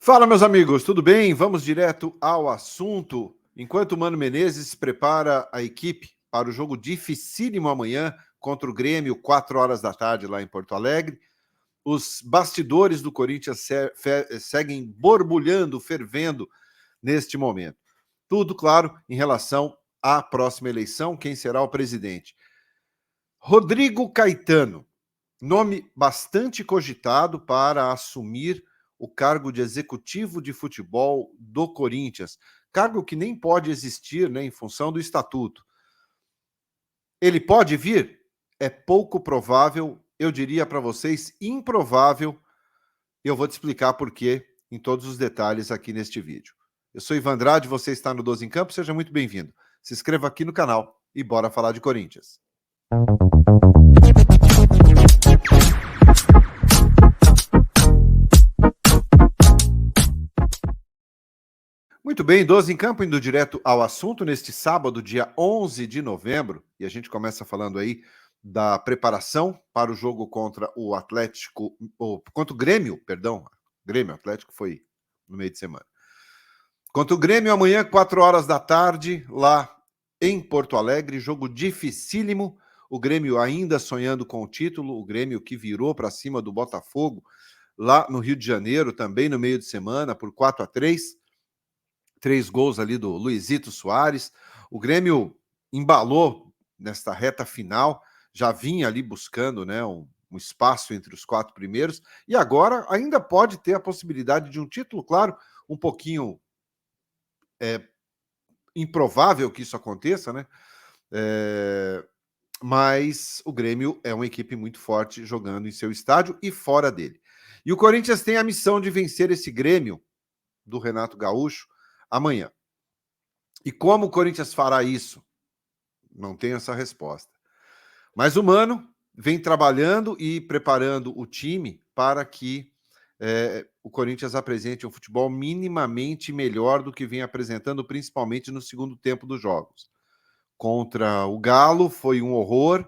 Fala, meus amigos, tudo bem? Vamos direto ao assunto. Enquanto o Mano Menezes prepara a equipe para o jogo dificílimo amanhã contra o Grêmio, 4 horas da tarde lá em Porto Alegre, os bastidores do Corinthians seguem borbulhando, fervendo neste momento. Tudo, claro, em relação à próxima eleição, quem será o presidente. Rodrigo Caetano, nome bastante cogitado para assumir o cargo de executivo de futebol do Corinthians, cargo que nem pode existir, né, em função do estatuto. Ele pode vir? É pouco provável, eu diria para vocês, improvável. Eu vou te explicar por quê em todos os detalhes aqui neste vídeo. Eu sou Ivan Andrade, você está no 12 em Campo, seja muito bem-vindo. Se inscreva aqui no canal e bora falar de Corinthians. Muito bem, 12 em Campo, indo direto ao assunto, neste sábado, dia 11 de novembro, e a gente começa falando aí da preparação para o jogo contra o Atlético, contra o Grêmio, perdão, Grêmio, Atlético foi no meio de semana. Contra o Grêmio, amanhã, 4 horas da tarde, lá em Porto Alegre, jogo dificílimo, o Grêmio ainda sonhando com o título, o Grêmio que virou para cima do Botafogo, lá no Rio de Janeiro, também no meio de semana, por 4-3, 3 gols ali do Luizito Soares. O Grêmio embalou nesta reta final, já vinha ali buscando, né, um espaço entre os 4 primeiros, e agora ainda pode ter a possibilidade de um título, claro, um pouquinho improvável que isso aconteça, né? Mas o Grêmio é uma equipe muito forte jogando em seu estádio e fora dele. E o Corinthians tem a missão de vencer esse Grêmio do Renato Gaúcho amanhã. E como o Corinthians fará isso? Não tenho essa resposta. Mas o Mano vem trabalhando e preparando o time para que o Corinthians apresente um futebol minimamente melhor do que vem apresentando, principalmente no segundo tempo dos jogos. Contra o Galo foi um horror,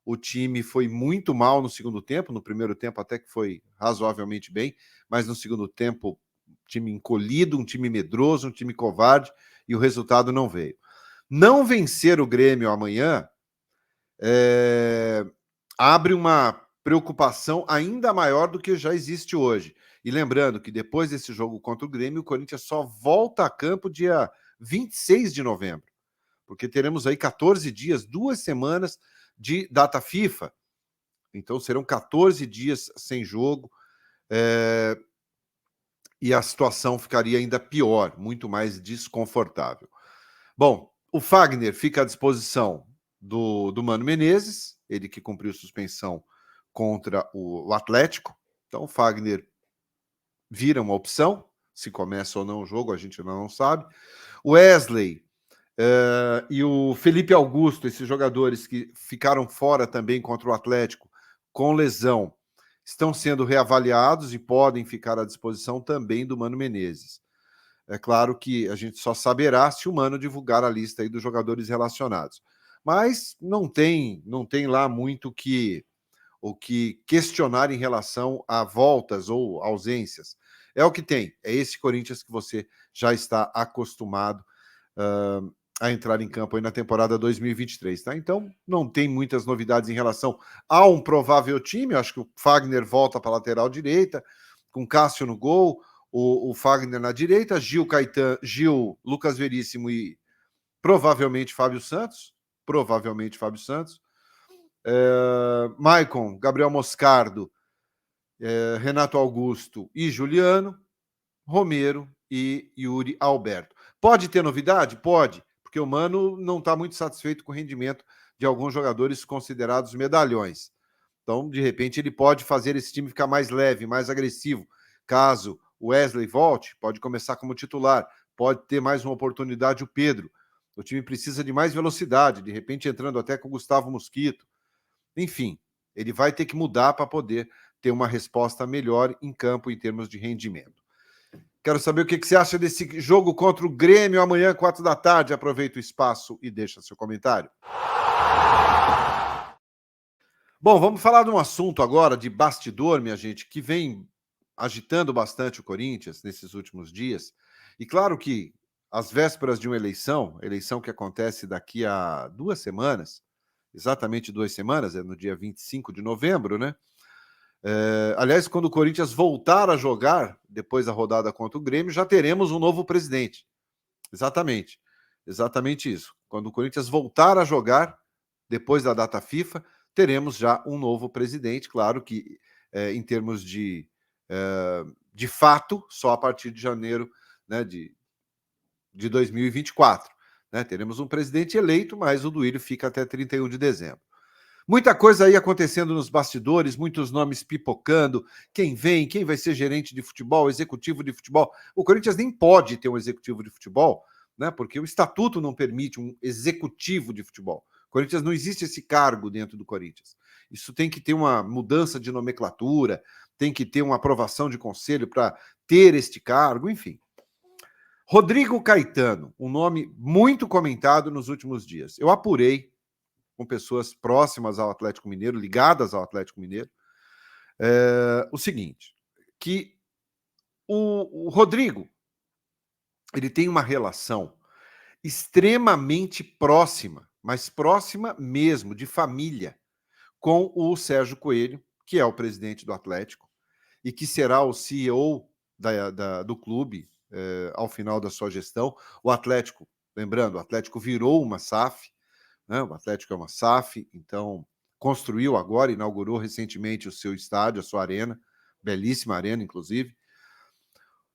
o time foi muito mal no segundo tempo, no primeiro tempo até que foi razoavelmente bem, mas no segundo tempo, time encolhido, um time medroso, um time covarde, e o resultado não veio. Não vencer o Grêmio amanhã abre uma preocupação ainda maior do que já existe hoje. E lembrando que depois desse jogo contra o Grêmio, o Corinthians só volta a campo dia 26 de novembro, porque teremos aí 14 dias, 2 semanas de data FIFA. Então serão 14 dias sem jogo, e a situação ficaria ainda pior, muito mais desconfortável. Bom, o Fagner fica à disposição do Mano Menezes, ele que cumpriu suspensão contra o Atlético. Então o Fagner vira uma opção, se começa ou não o jogo, a gente ainda não sabe. O Wesley e o Felipe Augusto, esses jogadores que ficaram fora também contra o Atlético com lesão, estão sendo reavaliados e podem ficar à disposição também do Mano Menezes. É claro que a gente só saberá se o Mano divulgar a lista aí dos jogadores relacionados. Mas não tem lá muito o que questionar em relação a voltas ou ausências. É o que tem. É esse Corinthians que você já está acostumado a entrar em campo aí na temporada 2023, tá? Então, não tem muitas novidades em relação a um provável time. Eu acho que o Fagner volta para a lateral direita, com Cássio no gol, o Fagner na direita, Gil, Lucas Veríssimo e provavelmente Fábio Santos. Maicon, Gabriel Moscardo, Renato Augusto e Juliano, Romero e Yuri Alberto. Pode ter novidade? Pode, porque o Mano não está muito satisfeito com o rendimento de alguns jogadores considerados medalhões. Então, de repente, ele pode fazer esse time ficar mais leve, mais agressivo. Caso o Wesley volte, pode começar como titular, pode ter mais uma oportunidade o Pedro. O time precisa de mais velocidade, de repente entrando até com o Gustavo Mosquito. Enfim, ele vai ter que mudar para poder ter uma resposta melhor em campo em termos de rendimento. Quero saber o que você acha desse jogo contra o Grêmio amanhã, 4 da tarde. Aproveita o espaço e deixa seu comentário. Bom, vamos falar de um assunto agora de bastidor, minha gente, que vem agitando bastante o Corinthians nesses últimos dias. E claro que às vésperas de uma eleição que acontece daqui a 2 semanas, exatamente 2 semanas, é no dia 25 de novembro, né? Aliás, quando o Corinthians voltar a jogar, depois da rodada contra o Grêmio, já teremos um novo presidente. Exatamente. Exatamente isso. Quando o Corinthians voltar a jogar, depois da data FIFA, teremos já um novo presidente. Claro que, em termos de fato, só a partir de janeiro, né, de 2024. Né? Teremos um presidente eleito, mas o Duílio fica até 31 de dezembro. Muita coisa aí acontecendo nos bastidores, muitos nomes pipocando, quem vem, quem vai ser gerente de futebol, executivo de futebol. O Corinthians nem pode ter um executivo de futebol, né? Porque o estatuto não permite um executivo de futebol. O Corinthians não existe esse cargo dentro do Corinthians. Isso tem que ter uma mudança de nomenclatura, tem que ter uma aprovação de conselho para ter este cargo, enfim. Rodrigo Caetano, um nome muito comentado nos últimos dias. Eu apurei com pessoas próximas ao Atlético Mineiro, ligadas ao Atlético Mineiro, o seguinte, que o Rodrigo, ele tem uma relação extremamente próxima, mas próxima mesmo, de família, com o Sérgio Coelho, que é o presidente do Atlético, e que será o CEO do clube ao final da sua gestão. O Atlético, lembrando, o Atlético virou uma SAF, né? O Atlético é uma SAF, então construiu agora, inaugurou recentemente o seu estádio, a sua arena, belíssima arena, inclusive.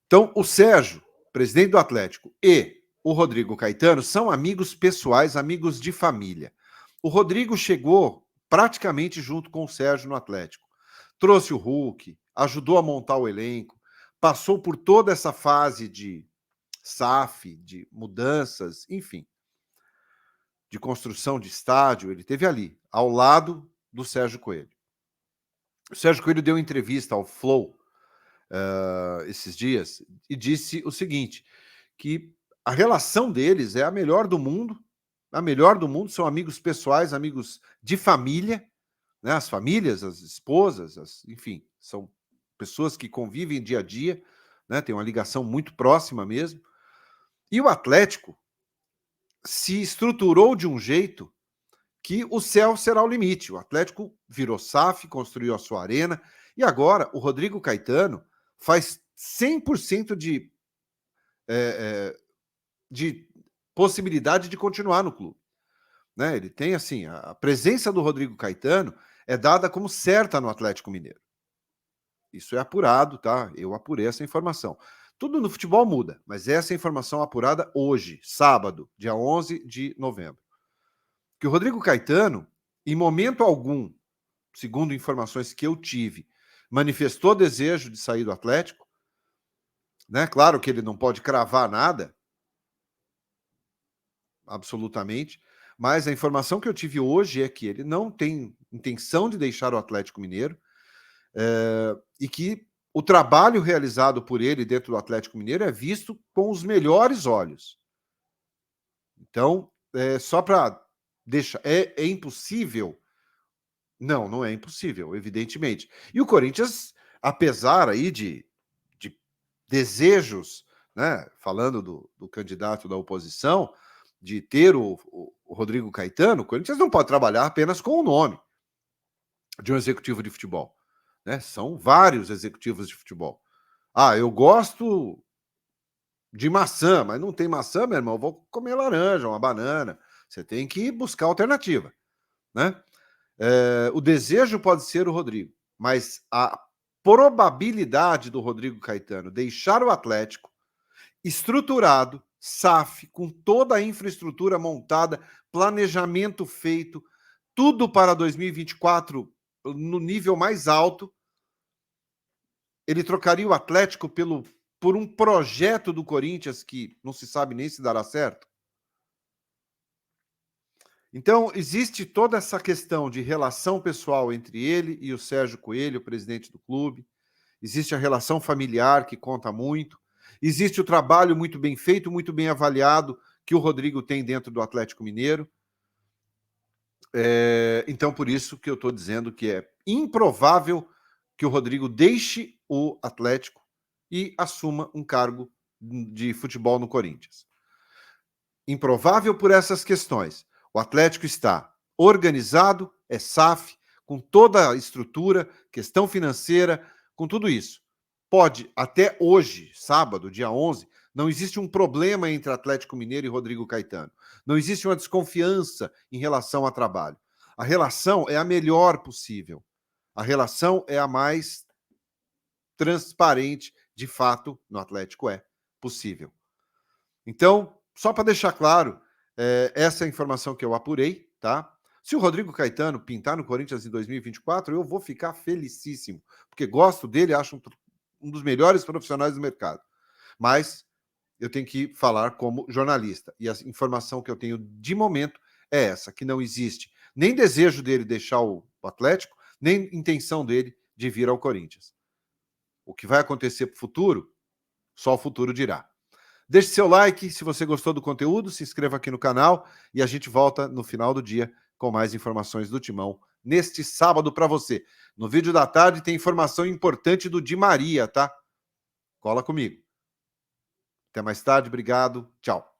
Então, o Sérgio, presidente do Atlético, e o Rodrigo Caetano são amigos pessoais, amigos de família. O Rodrigo chegou praticamente junto com o Sérgio no Atlético. Trouxe o Hulk, ajudou a montar o elenco, passou por toda essa fase de SAF, de mudanças, enfim, de construção de estádio, ele teve ali, ao lado do Sérgio Coelho. O Sérgio Coelho deu entrevista ao Flow esses dias e disse o seguinte, que a relação deles é a melhor do mundo, são amigos pessoais, amigos de família, né? As famílias, as esposas, enfim, são pessoas que convivem dia a dia, né? Tem uma ligação muito próxima mesmo. E o Atlético se estruturou de um jeito que o céu será o limite. O Atlético virou SAF, construiu a sua arena, e agora o Rodrigo Caetano faz 100% de possibilidade de continuar no clube. Né? Ele tem, assim, a presença do Rodrigo Caetano é dada como certa no Atlético Mineiro. Isso é apurado, tá? Eu apurei essa informação. Tudo no futebol muda, mas essa é a informação apurada hoje, sábado, dia 11 de novembro. Que o Rodrigo Caetano, em momento algum, segundo informações que eu tive, manifestou desejo de sair do Atlético, né? Claro que ele não pode cravar nada, absolutamente, mas a informação que eu tive hoje é que ele não tem intenção de deixar o Atlético Mineiro e que o trabalho realizado por ele dentro do Atlético Mineiro é visto com os melhores olhos. Então, só para deixar... É impossível? Não é impossível, evidentemente. E o Corinthians, apesar aí de desejos, né, falando do candidato da oposição, de ter o Rodrigo Caetano, o Corinthians não pode trabalhar apenas com o nome de um executivo de futebol. Né? São vários executivos de futebol. Ah, eu gosto de maçã, mas não tem maçã, meu irmão, eu vou comer laranja, uma banana. Você tem que buscar alternativa. Né? O desejo pode ser o Rodrigo, mas a probabilidade do Rodrigo Caetano deixar o Atlético estruturado, SAF, com toda a infraestrutura montada, planejamento feito, tudo para 2024 no nível mais alto, ele trocaria o Atlético por um projeto do Corinthians que não se sabe nem se dará certo? Então, existe toda essa questão de relação pessoal entre ele e o Sérgio Coelho, o presidente do clube. Existe a relação familiar, que conta muito. Existe o trabalho muito bem feito, muito bem avaliado, que o Rodrigo tem dentro do Atlético Mineiro. Então, por isso que eu estou dizendo que é improvável que o Rodrigo deixe o Atlético e assuma um cargo de futebol no Corinthians. Improvável por essas questões. O Atlético está organizado, é SAF, com toda a estrutura, questão financeira, com tudo isso. Pode, até hoje, sábado, dia 11, não existe um problema entre Atlético Mineiro e Rodrigo Caetano. Não existe uma desconfiança em relação ao trabalho. A relação é a melhor possível. A relação é a mais transparente, de fato, no Atlético é possível. Então, só para deixar claro, essa é a informação que eu apurei, tá? Se o Rodrigo Caetano pintar no Corinthians em 2024, eu vou ficar felicíssimo, porque gosto dele, acho um dos melhores profissionais do mercado. Mas eu tenho que falar como jornalista. E a informação que eu tenho de momento é essa, que não existe nem desejo dele deixar o Atlético, nem intenção dele de vir ao Corinthians. O que vai acontecer para o futuro, só o futuro dirá. Deixe seu like se você gostou do conteúdo, se inscreva aqui no canal e a gente volta no final do dia com mais informações do Timão neste sábado para você. No vídeo da tarde tem informação importante do Di Maria, tá? Cola comigo. Até mais tarde, obrigado, tchau.